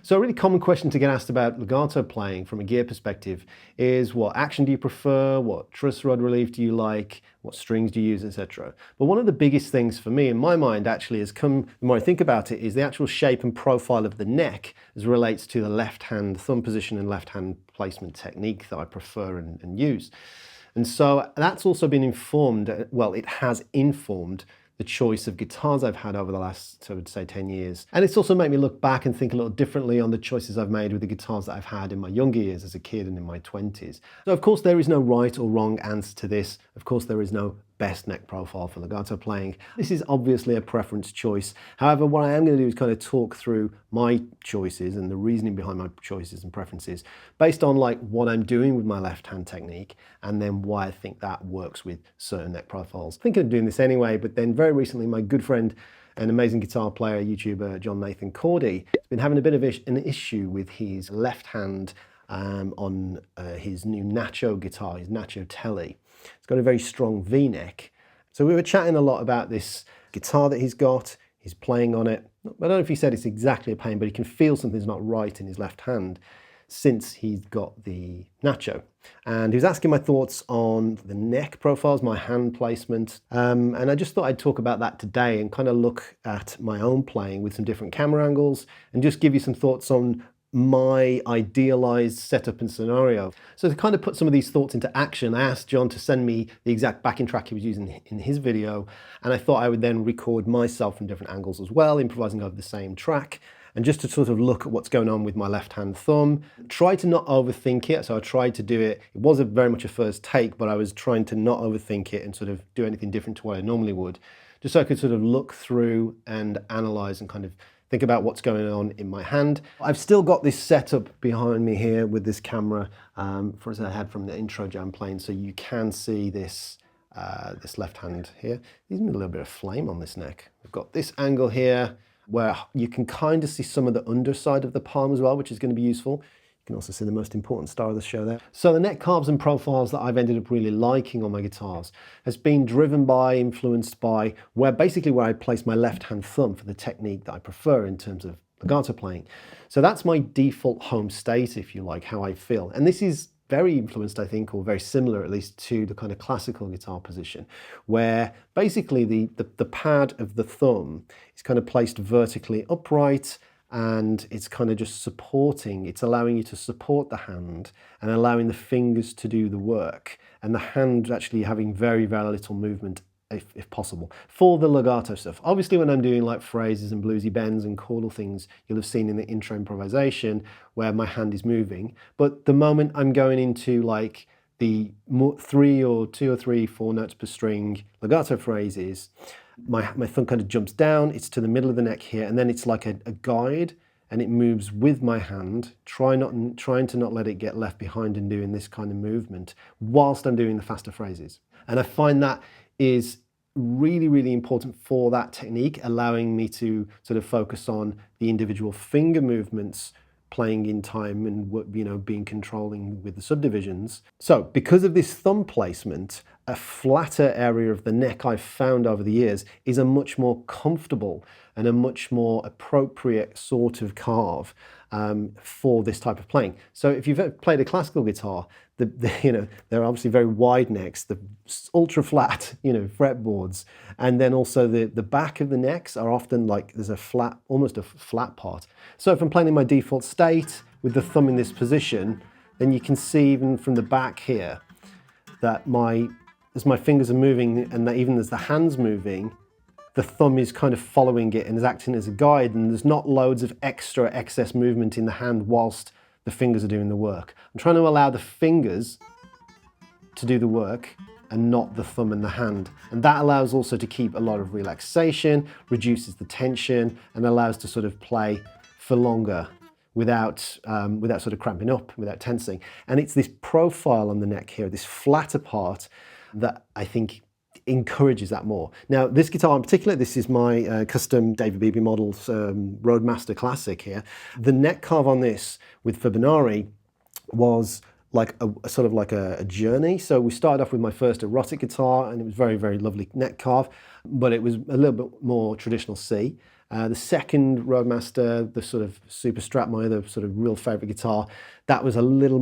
So a really common question to get asked about legato playing from a gear perspective is what action do you prefer, what truss rod relief do you like, what strings do you use, etc. But one of the biggest things for me in my mind actually has come, the more I think about it, is the actual shape and profile of the neck as relates to the left hand thumb position and left hand placement technique that I prefer and use. And so that's also been informed, well, it has informed the choice of guitars I've had over the last, I would say, 10 years. And it's also made me look back and think a little differently on the choices I've made with the guitars that I've had in my younger years as a kid and in my 20s. So of course there is no right or wrong answer to this. Of course there is no best neck profile for legato playing. This is obviously a preference choice. However, what I am going to do is kind of talk through my choices and the reasoning behind my choices and preferences based on like what I'm doing with my left hand technique and then why I think that works with certain neck profiles. I'm thinking of doing this anyway, but then very recently my good friend and amazing guitar player, YouTuber, John Nathan Cordy, has been having a bit of an issue with his left hand on his new Nacho guitar, his Nacho Telly. It's got a very strong V-neck. So we were chatting a lot about this guitar that he's got, he's playing on it. I don't know if he said it's exactly a pain, but he can feel something's not right in his left hand since he's got the Nacho. And he was asking my thoughts on the neck profiles, my hand placement. And I just thought I'd talk about that today and kind of look at my own playing with some different camera angles and just give you some thoughts on my idealized setup and scenario. So to kind of put some of these thoughts into action, I asked John to send me the exact backing track he was using in his video, and I thought I would then record myself from different angles as well, improvising over the same track, and just to sort of look at what's going on with my left hand thumb. Try to not overthink it, so I tried to do it. It was very much a first take, but I was trying to not overthink it and sort of do anything different to what I normally would, just so I could sort of look through and analyze and kind of think about what's going on in my hand. I've still got this setup behind me here with this camera as I had from the intro jam playing, so you can see this this left hand here. There's a little bit of flame on this neck. We've got this angle here where you can kind of see some of the underside of the palm as well, which is going to be useful. You can also see the most important star of the show there. So the neck carves and profiles that I've ended up really liking on my guitars has been driven by, influenced by where I place my left hand thumb for the technique that I prefer in terms of legato playing. So that's my default home state, if you like, how I feel. And this is very influenced, I think, or very similar at least to the kind of classical guitar position, where basically the pad of the thumb is kind of placed vertically upright, and it's kind of just supporting, it's allowing you to support the hand and allowing the fingers to do the work, and the hand actually having very, very little movement if possible for the legato stuff. Obviously when I'm doing like phrases and bluesy bends and chordal things, you'll have seen in the intro improvisation where my hand is moving, but the moment I'm going into like the 2 or 3, 4 notes per string legato phrases, my thumb kind of jumps down, it's to the middle of the neck here, and then it's like a guide, and it moves with my hand, trying to not let it get left behind in doing this kind of movement whilst I'm doing the faster phrases. And I find that is really, really important for that technique, allowing me to sort of focus on the individual finger movements playing in time and, you know, being controlling with the subdivisions. So because of this thumb placement, a flatter area of the neck I've found over the years is a much more comfortable and a much more appropriate sort of carve for this type of playing. So if you've ever played a classical guitar, you know, they're obviously very wide necks, the ultra flat, you know, fretboards, and then also the back of the necks are often like there's a flat, almost a flat part. So if I'm playing in my default state with the thumb in this position, then you can see even from the back here that as my fingers are moving and that even as the hand's moving, the thumb is kind of following it and is acting as a guide, and there's not loads of extra excess movement in the hand whilst the fingers are doing the work. I'm trying to allow the fingers to do the work and not the thumb and the hand. And that allows also to keep a lot of relaxation, reduces the tension, and allows to sort of play for longer without sort of cramping up, without tensing. And it's this profile on the neck here, this flatter part, that I think encourages that more. Now, this guitar in particular, this is my custom David Beebe Models Roadmaster Classic here. The neck carve on this with Fibenare was like a sort of like a journey. So we started off with my first erotic guitar, and it was very, very lovely neck carve, but it was a little bit more traditional C. The second Roadmaster, the sort of Super Strat, my other sort of real favourite guitar, that was a little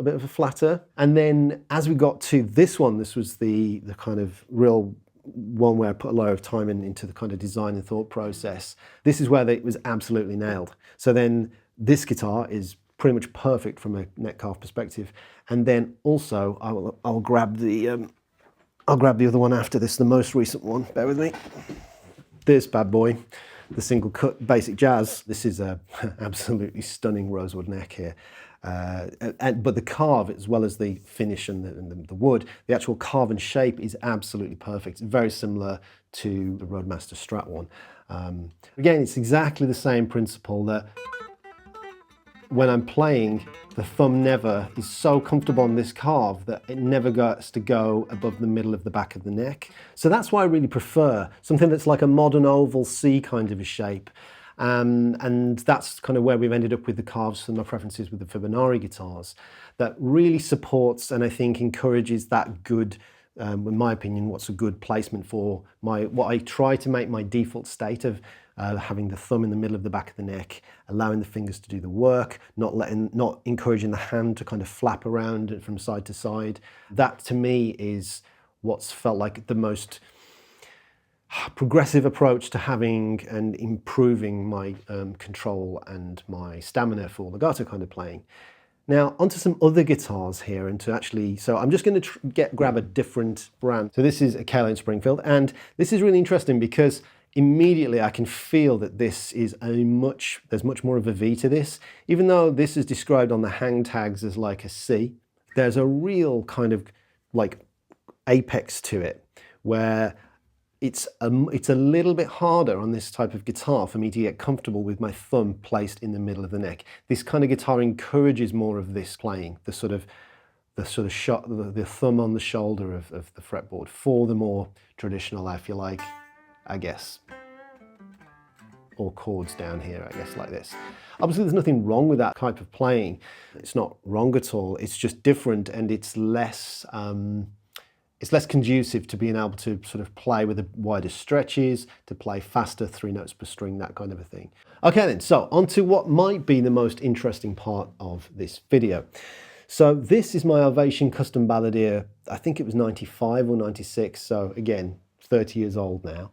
bit of a flatter. And then as we got to this one, this was the kind of real one where I put a lot of time into the kind of design and thought process. This is where it was absolutely nailed. So then this guitar is pretty much perfect from a neck carve perspective. And then also I'll grab the other one after this, the most recent one. Bear with me. This bad boy, the single cut basic jazz. This is a absolutely stunning rosewood neck here. But the carve, as well as the finish and the wood, the actual carve and shape is absolutely perfect. It's very similar to the Roadmaster Strat one. Again, it's exactly the same principle that when I'm playing, the thumb never is so comfortable on this carve that it never gets to go above the middle of the back of the neck. So that's why I really prefer something that's like a modern oval C kind of a shape. And that's kind of where we've ended up with the carves and my preferences with the Fibenare guitars. That really supports and I think encourages that good, in my opinion, what's a good placement for what I try to make my default state of having the thumb in the middle of the back of the neck, allowing the fingers to do the work, not encouraging the hand to kind of flap around from side to side. That to me is what's felt like the most progressive approach to having and improving my control and my stamina for legato kind of playing. Now onto some other guitars here, and so I'm just going to grab a different brand. So this is a achey Springfield, and this is really interesting because immediately I can feel that this is there's much more of a V to this. Even though this is described on the hang tags as like a C, there's a real kind of like apex to it, where it's a little bit harder on this type of guitar for me to get comfortable with my thumb placed in the middle of the neck. This kind of guitar encourages more of this playing, the thumb on the shoulder of the fretboard for the more traditional, if you like, I guess, or chords down here, I guess, like this. Obviously there's nothing wrong with that type of playing. It's not wrong at all. It's just different, and it's less conducive to being able to sort of play with the wider stretches, to play faster, 3 notes per string, that kind of a thing. Okay then, so on to what might be the most interesting part of this video. So this is my Ovation Custom Balladeer. I think it was 95 or 96, so again, 30 years old now.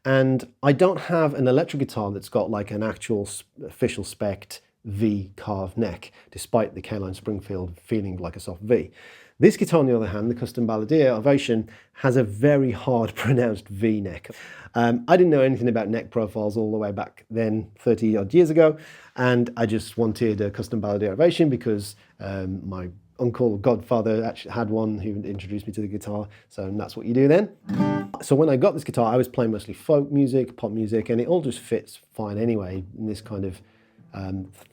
And I don't have an electric guitar that's got like an actual official spec'd V carved neck, despite the achey Springfield feeling like a soft V. This guitar, on the other hand, the Custom Balladeer Ovation, has a very hard pronounced V neck. I didn't know anything about neck profiles all the way back then, 30 odd years ago, and I just wanted a Custom Balladeer Ovation because my uncle, godfather, actually had one who introduced me to the guitar, so that's what you do then. So when I got this guitar, I was playing mostly folk music, pop music, and it all just fits fine anyway in this kind of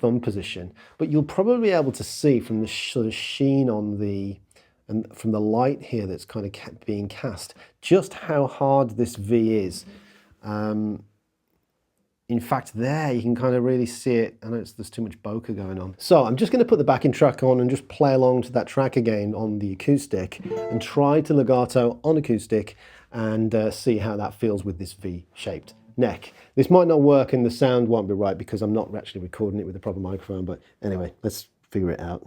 thumb position. But you'll probably be able to see from the sort of sheen on and from the light here that's kind of being cast, just how hard this V is. In fact, there you can kind of really see it. I know there's too much bokeh going on. So I'm just going to put the backing track on and just play along to that track again on the acoustic and try to legato on acoustic and see how that feels with this V-shaped neck. This might not work and the sound won't be right because I'm not actually recording it with a proper microphone, but anyway, let's figure it out.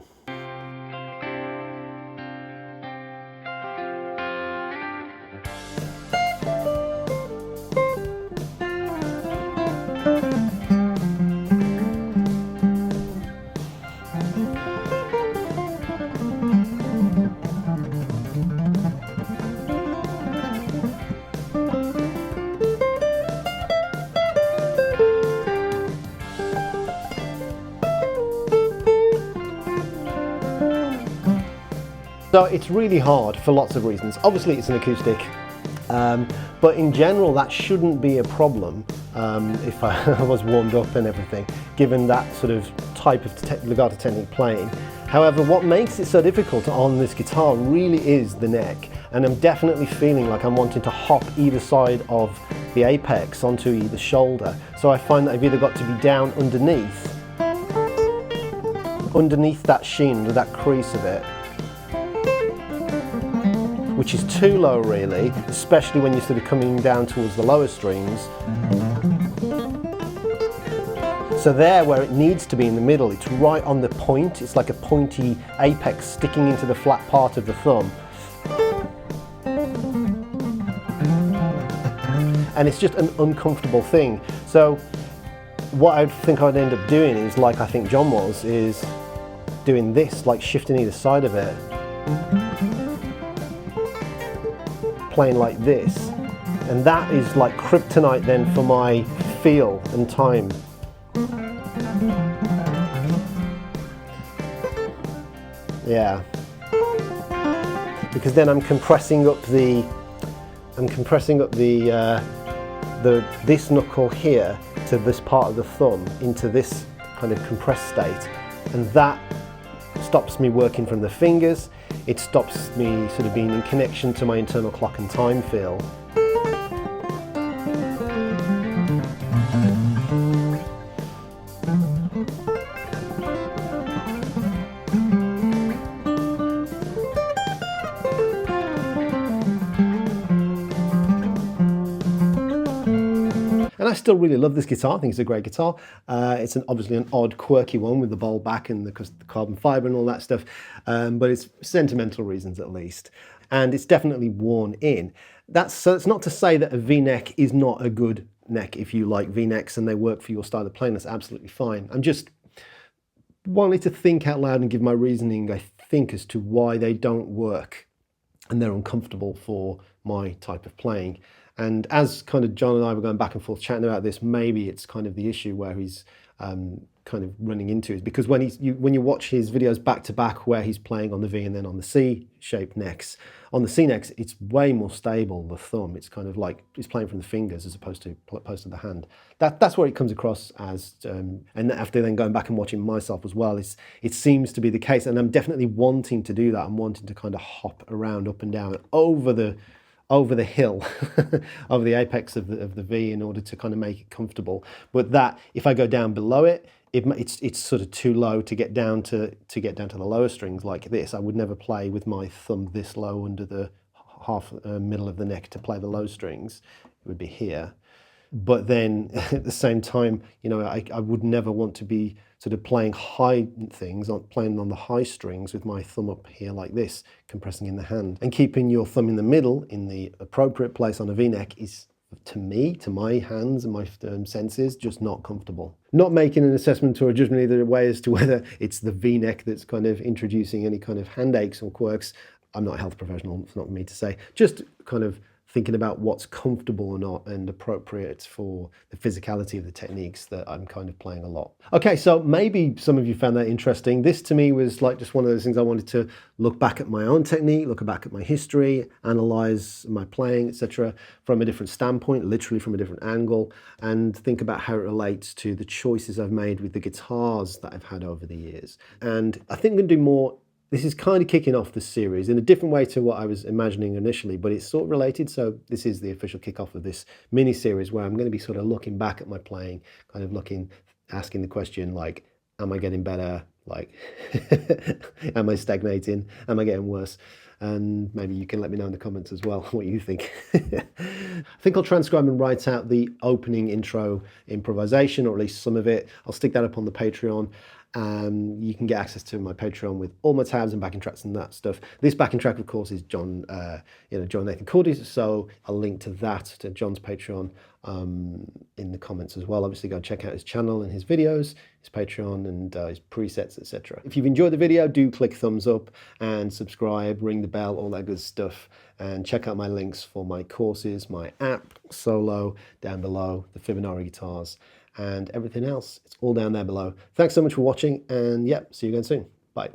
So it's really hard for lots of reasons. Obviously it's an acoustic, but in general that shouldn't be a problem if I was warmed up and everything, given that sort of type of legato technique playing. However, what makes it so difficult on this guitar really is the neck, and I'm definitely feeling like I'm wanting to hop either side of the apex onto either shoulder. So I find that I've either got to be down underneath that sheen, that crease of it, which is too low really, especially when you're sort of coming down towards the lower strings. So there, where it needs to be in the middle, it's right on the point. It's like a pointy apex sticking into the flat part of the thumb. And it's just an uncomfortable thing. So what I think I'd end up doing is, like I think John was, is doing this, like shifting either side of it, playing like this. And that is like kryptonite then for my feel and time. Yeah. Because then I'm compressing up this knuckle here to this part of the thumb into this kind of compressed state, and that stops me working from the fingers. It stops me sort of being in connection to my internal clock and time feel. And I still really love this guitar. I think it's a great guitar. It's obviously an odd, quirky one with the bowl back and the carbon fiber and all that stuff, but it's sentimental reasons at least. And it's definitely worn in. So it's not to say that a V-neck is not a good neck if you like V-necks and they work for your style of playing. That's absolutely fine. I'm just wanting to think out loud and give my reasoning, I think, as to why they don't work and they're uncomfortable for my type of playing. And as kind of John and I were going back and forth chatting about this, maybe it's kind of the issue where he's kind of running into is because when you watch his videos back to back where he's playing on the V and then on the C-shaped necks, on the C necks it's way more stable, the thumb. It's kind of like he's playing from the fingers as opposed to the hand. That's where it comes across as, and after then going back and watching myself as well, it seems to be the case, and I'm definitely wanting to do that. I'm wanting to kind of hop around up and down over the hill, over the apex of the V in order to kind of make it comfortable. But that, if I go down below it, it's sort of too low to get down to the lower strings like this. I would never play with my thumb this low under the middle of the neck to play the low strings. It would be here. But then at the same time, you know, I would never want to be sort of playing high things, playing on the high strings with my thumb up here like this, compressing in the hand. And keeping your thumb in the middle, in the appropriate place on a V-neck is, to me, to my hands and my senses, just not comfortable. Not making an assessment or a judgment either way as to whether it's the V-neck that's kind of introducing any kind of hand aches or quirks. I'm not a health professional, it's not for me to say. Just kind of thinking about what's comfortable or not and appropriate for the physicality of the techniques that I'm kind of playing a lot. Okay, so maybe some of you found that interesting. This to me was like just one of those things I wanted to look back at my own technique, look back at my history, analyze my playing, etc. from a different standpoint, literally from a different angle, and think about how it relates to the choices I've made with the guitars that I've had over the years. And I think I'm going to do more. This is kind of kicking off the series in a different way to what I was imagining initially, but it's sort of related. So this is the official kickoff of this mini-series where I'm going to be sort of looking back at my playing, kind of asking the question like, am I getting better? Like, am I stagnating? Am I getting worse? And maybe you can let me know in the comments as well what you think. I think I'll transcribe and write out the opening intro improvisation, or at least some of it. I'll stick that up on the Patreon. You can get access to my Patreon with all my tabs and backing tracks and that stuff. This backing track, of course, is John Nathan Cordy's, so I'll link to that, to John's Patreon, in the comments as well. Obviously, go and check out his channel and his videos, his Patreon, and his presets, etc. If you've enjoyed the video, do click thumbs up and subscribe, ring the bell, all that good stuff, and check out my links for my courses, my app, solo, down below, the Fibenare guitars, and everything else. It's all down there below. Thanks so much for watching, and yeah, see you again soon. Bye.